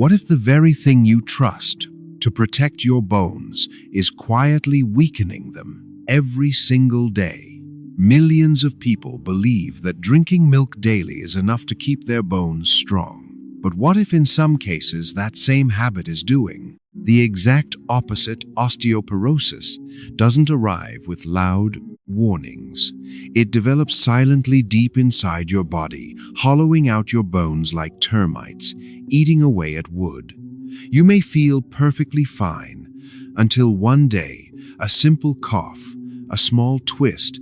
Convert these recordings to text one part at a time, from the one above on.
What if the very thing you trust to protect your bones is quietly weakening them every single day? Millions of people believe that drinking milk daily is enough to keep their bones strong. But what if in some cases that same habit is doing the exact opposite? Osteoporosis doesn't arrive with loud warnings. It develops silently deep inside your body, hollowing out your bones like termites, eating away at wood. You may feel perfectly fine until one day a simple cough, a small twist,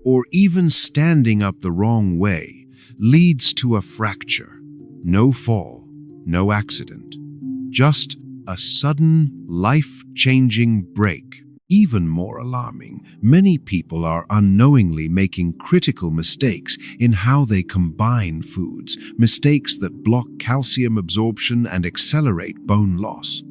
or even standing up the wrong way leads to a fracture. No fall, no accident, just a sudden, life-changing break. Even more alarming, many people are unknowingly making critical mistakes in how they combine foods, mistakes that block calcium absorption and accelerate bone loss.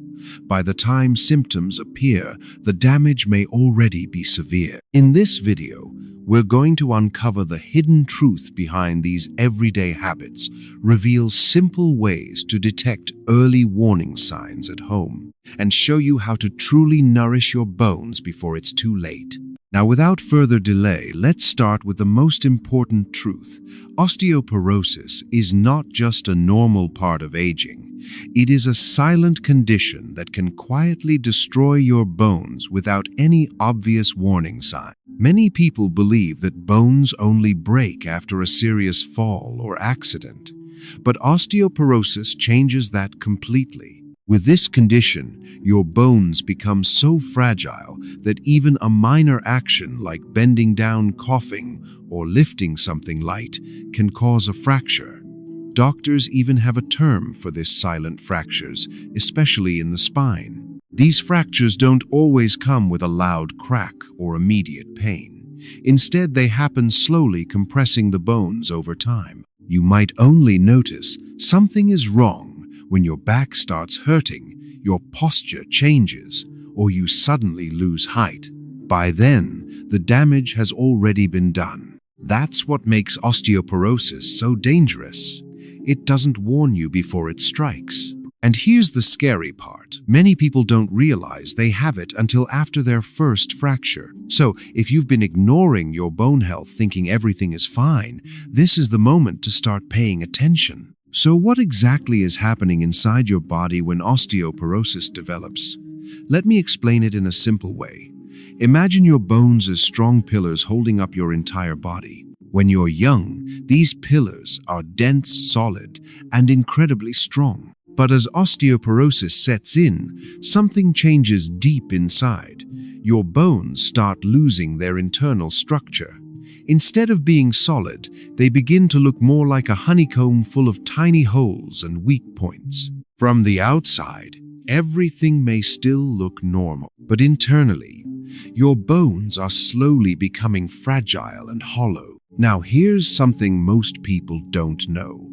By the time symptoms appear, the damage may already be severe. In this video, we're going to uncover the hidden truth behind these everyday habits, reveal simple ways to detect early warning signs at home, and show you how to truly nourish your bones before it's too late. Now, without further delay, let's start with the most important truth. Osteoporosis is not just a normal part of aging. It is a silent condition that can quietly destroy your bones without any obvious warning sign. Many people believe that bones only break after a serious fall or accident, but osteoporosis changes that completely. With this condition, your bones become so fragile that even a minor action like bending down, coughing, or lifting something light can cause a fracture. Doctors even have a term for this: silent fractures, especially in the spine. These fractures don't always come with a loud crack or immediate pain. Instead, they happen slowly, compressing the bones over time. You might only notice something is wrong when your back starts hurting, your posture changes, or you suddenly lose height. By then, the damage has already been done. That's what makes osteoporosis so dangerous. It doesn't warn you before it strikes. And here's the scary part. Many people don't realize they have it until after their first fracture. So, if you've been ignoring your bone health thinking everything is fine, this is the moment to start paying attention. So what exactly is happening inside your body when osteoporosis develops? Let me explain it in a simple way. Imagine your bones as strong pillars holding up your entire body. When you're young, these pillars are dense, solid, and incredibly strong. But as osteoporosis sets in, something changes deep inside. Your bones start losing their internal structure. Instead of being solid, they begin to look more like a honeycomb full of tiny holes and weak points. From the outside, everything may still look normal, but internally, your bones are slowly becoming fragile and hollow. Now, here's something most people don't know.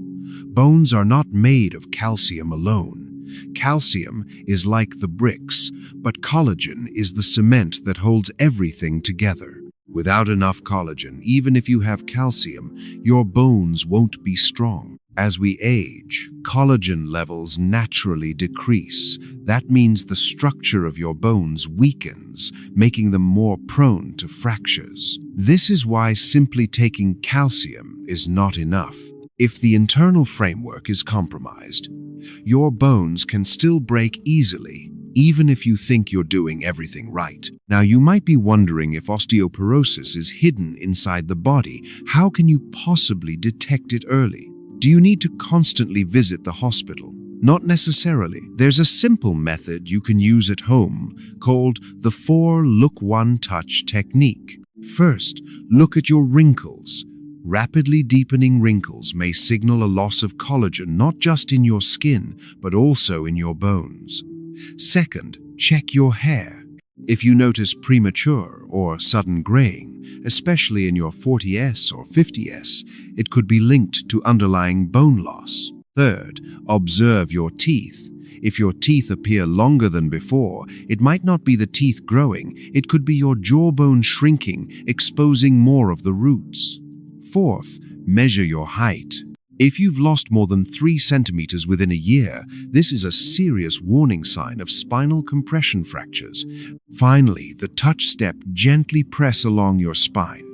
Bones are not made of calcium alone. Calcium is like the bricks, but collagen is the cement that holds everything together. Without enough collagen, even if you have calcium, your bones won't be strong. As we age, collagen levels naturally decrease. That means the structure of your bones weakens, making them more prone to fractures. This is why simply taking calcium is not enough. If the internal framework is compromised, your bones can still break easily, even if you think you're doing everything right. Now, you might be wondering, if osteoporosis is hidden inside the body, how can you possibly detect it early? Do you need to constantly visit the hospital? Not necessarily. There's a simple method you can use at home called the 4-look-1-touch technique. First, look at your wrinkles. Rapidly deepening wrinkles may signal a loss of collagen not just in your skin, but also in your bones. Second, check your hair. If you notice premature or sudden graying, especially in your 40s or 50s, it could be linked to underlying bone loss. Third, observe your teeth. If your teeth appear longer than before, it might not be the teeth growing, it could be your jawbone shrinking, exposing more of the roots. Fourth, measure your height. If you've lost more than 3 centimeters within a year, this is a serious warning sign of spinal compression fractures. Finally, the touch step: gently press along your spine.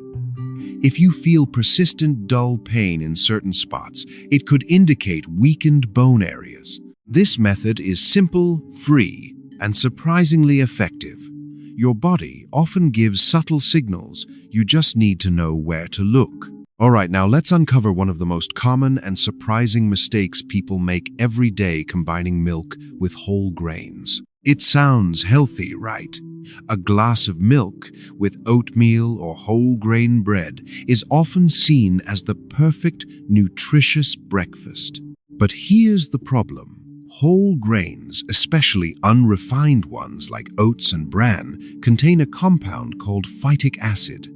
If you feel persistent dull pain in certain spots, it could indicate weakened bone areas. This method is simple, free, and surprisingly effective. Your body often gives subtle signals. You just need to know where to look. All right, now let's uncover one of the most common and surprising mistakes people make every day combining milk with whole grains. It sounds healthy, right? A glass of milk with oatmeal or whole grain bread is often seen as the perfect, nutritious breakfast. But here's the problem. Whole grains, especially unrefined ones like oats and bran, contain a compound called phytic acid.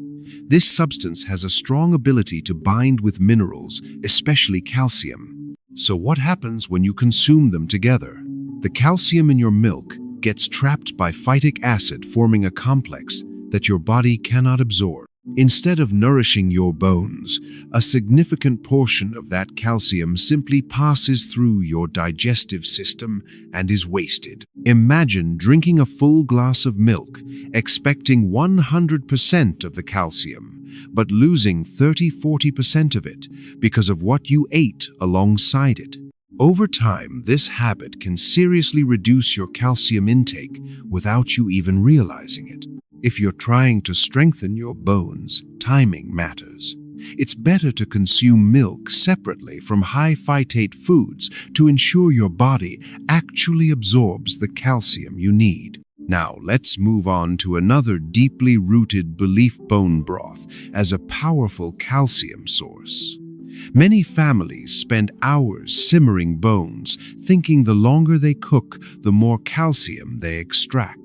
This substance has a strong ability to bind with minerals, especially calcium. So what happens when you consume them together? The calcium in your milk gets trapped by phytic acid, forming a complex that your body cannot absorb. Instead of nourishing your bones, a significant portion of that calcium simply passes through your digestive system and is wasted. Imagine drinking a full glass of milk, expecting 100% of the calcium, but losing 30–40% of it because of what you ate alongside it. Over time, this habit can seriously reduce your calcium intake without you even realizing it. If you're trying to strengthen your bones, timing matters. It's better to consume milk separately from high phytate foods to ensure your body actually absorbs the calcium you need. Now, let's move on to another deeply rooted belief: bone broth as a powerful calcium source. Many families spend hours simmering bones, thinking the longer they cook, the more calcium they extract.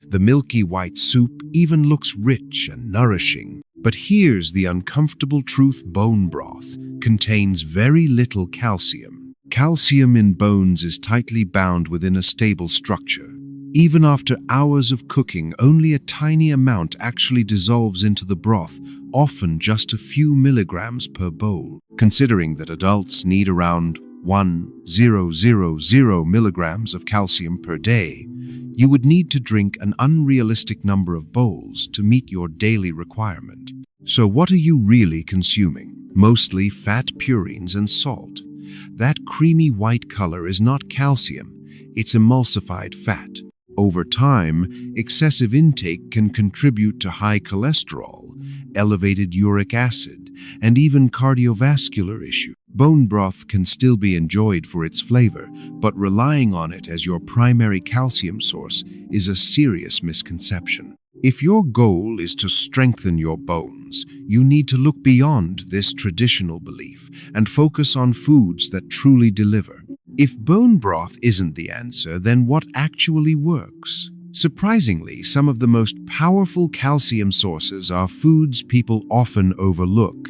The milky white soup even looks rich and nourishing. But here's the uncomfortable truth: bone broth contains very little calcium. Calcium in bones is tightly bound within a stable structure. Even after hours of cooking, only a tiny amount actually dissolves into the broth, often just a few milligrams per bowl. Considering that adults need around 1,000 milligrams of calcium per day, you would need to drink an unrealistic number of bowls to meet your daily requirement. So what are you really consuming? Mostly fat, purines, and salt. That creamy white color is not calcium, it's emulsified fat. Over time, excessive intake can contribute to high cholesterol, elevated uric acid, and even cardiovascular issues. Bone broth can still be enjoyed for its flavor, but relying on it as your primary calcium source is a serious misconception. If your goal is to strengthen your bones, you need to look beyond this traditional belief and focus on foods that truly deliver. If bone broth isn't the answer, then what actually works? Surprisingly, some of the most powerful calcium sources are foods people often overlook.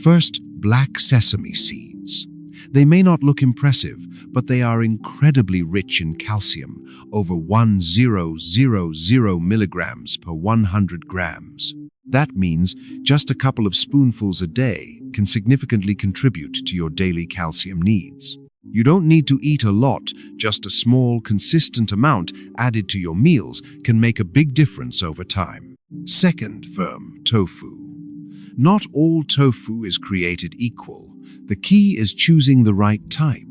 First, black sesame seeds. They may not look impressive, but they are incredibly rich in calcium, over 1,000 milligrams per 100 grams. That means just a couple of spoonfuls a day can significantly contribute to your daily calcium needs. You don't need to eat a lot, just a small, consistent amount added to your meals can make a big difference over time. Second, firm tofu. Not all tofu is created equal. The key is choosing the right type.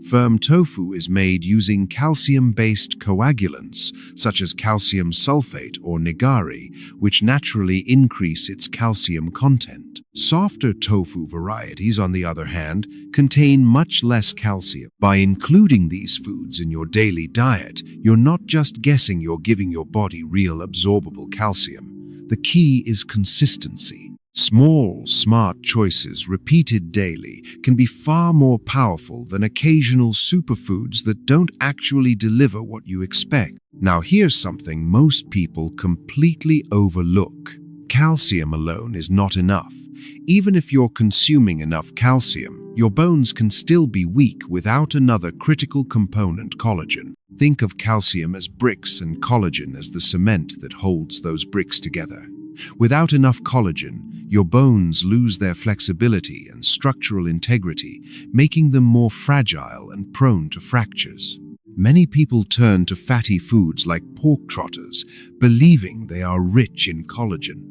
Firm tofu is made using calcium-based coagulants, such as calcium sulfate or nigari, which naturally increase its calcium content. Softer tofu varieties, on the other hand, contain much less calcium. By including these foods in your daily diet, you're not just guessing, you're giving your body real absorbable calcium. The key is consistency. Small, smart choices repeated daily can be far more powerful than occasional superfoods that don't actually deliver what you expect. Now, here's something most people completely overlook. Calcium alone is not enough. Even if you're consuming enough calcium, your bones can still be weak without another critical component: collagen. Think of calcium as bricks and collagen as the cement that holds those bricks together. Without enough collagen, your bones lose their flexibility and structural integrity, making them more fragile and prone to fractures. Many people turn to fatty foods like pork trotters, believing they are rich in collagen.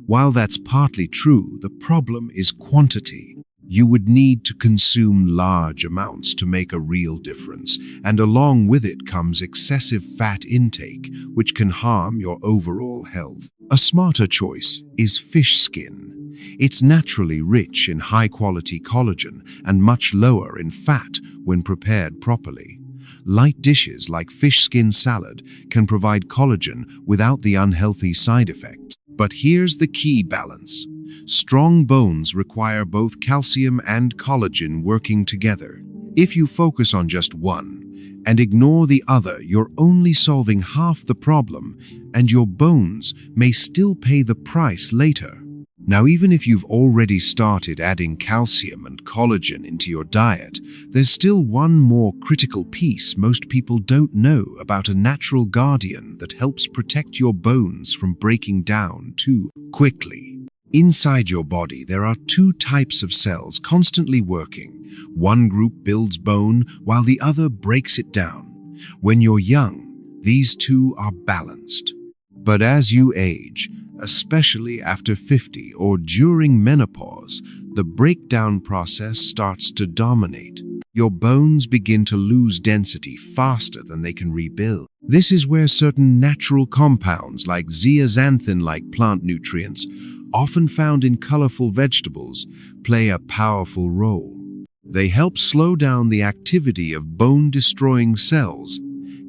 While that's partly true, the problem is quantity. You would need to consume large amounts to make a real difference, and along with it comes excessive fat intake, which can harm your overall health. A smarter choice is fish skin. It's naturally rich in high-quality collagen and much lower in fat when prepared properly. Light dishes like fish skin salad can provide collagen without the unhealthy side effects. But here's the key balance. Strong bones require both calcium and collagen working together. If you focus on just one and ignore the other, you're only solving half the problem, and your bones may still pay the price later. Now, even if you've already started adding calcium and collagen into your diet, there's still one more critical piece most people don't know about: a natural guardian that helps protect your bones from breaking down too quickly. Inside your body, there are two types of cells constantly working. One group builds bone while the other breaks it down. When you're young, these two are balanced. But as you age, especially after 50 or during menopause, the breakdown process starts to dominate. Your bones begin to lose density faster than they can rebuild. This is where certain natural compounds like zeaxanthin-like plant nutrients, often found in colorful vegetables, play a powerful role. They help slow down the activity of bone-destroying cells,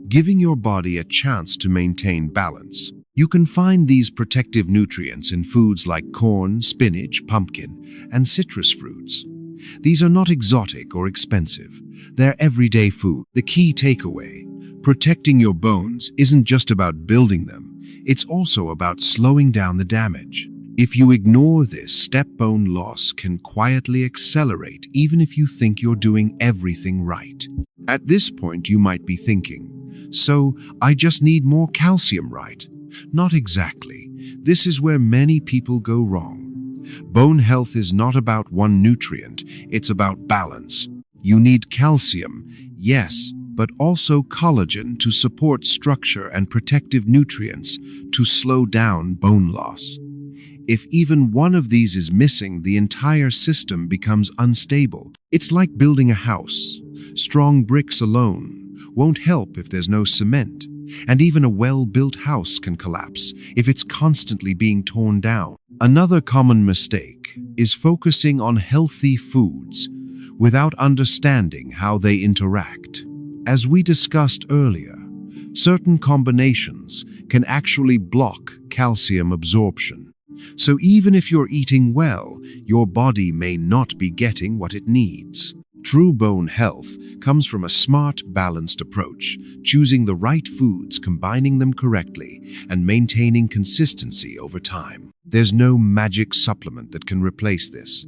giving your body a chance to maintain balance. You can find these protective nutrients in foods like corn, spinach, pumpkin, and citrus fruits. These are not exotic or expensive. They're everyday food. The key takeaway: protecting your bones isn't just about building them, it's also about slowing down the damage. If you ignore this, step bone loss can quietly accelerate even if you think you're doing everything right. At this point, you might be thinking, so I just need more calcium, right? Not exactly. This is where many people go wrong. Bone health is not about one nutrient, it's about balance. You need calcium, yes, but also collagen to support structure and protective nutrients to slow down bone loss. If even one of these is missing, the entire system becomes unstable. It's like building a house. Strong bricks alone won't help if there's no cement. And even a well-built house can collapse if it's constantly being torn down. Another common mistake is focusing on healthy foods without understanding how they interact. As we discussed earlier, certain combinations can actually block calcium absorption. So even if you're eating well, your body may not be getting what it needs. True bone health comes from a smart, balanced approach, choosing the right foods, combining them correctly, and maintaining consistency over time. There's no magic supplement that can replace this.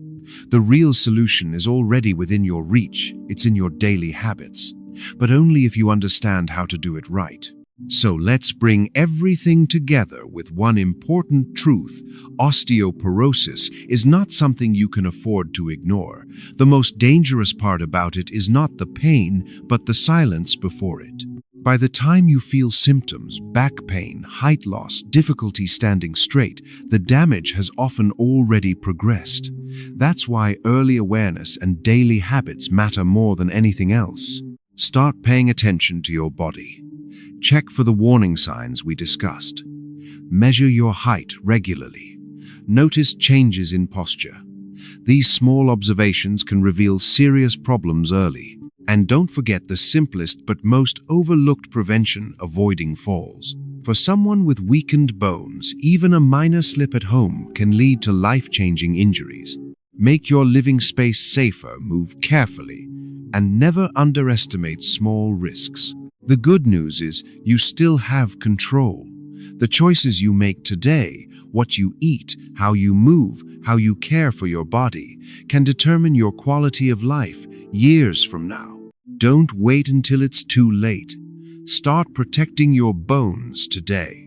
The real solution is already within your reach. It's in your daily habits, but only if you understand how to do it right. So let's bring everything together with one important truth: osteoporosis is not something you can afford to ignore. The most dangerous part about it is not the pain, but the silence before it. By the time you feel symptoms, back pain, height loss, difficulty standing straight, the damage has often already progressed. That's why early awareness and daily habits matter more than anything else. Start paying attention to your body. Check for the warning signs we discussed. Measure your height regularly. Notice changes in posture. These small observations can reveal serious problems early. And don't forget the simplest but most overlooked prevention: avoiding falls. For someone with weakened bones, even a minor slip at home can lead to life-changing injuries. Make your living space safer, move carefully, and never underestimate small risks. The good news is you still have control. The choices you make today, what you eat, how you move, how you care for your body, can determine your quality of life years from now. Don't wait until it's too late. Start protecting your bones today.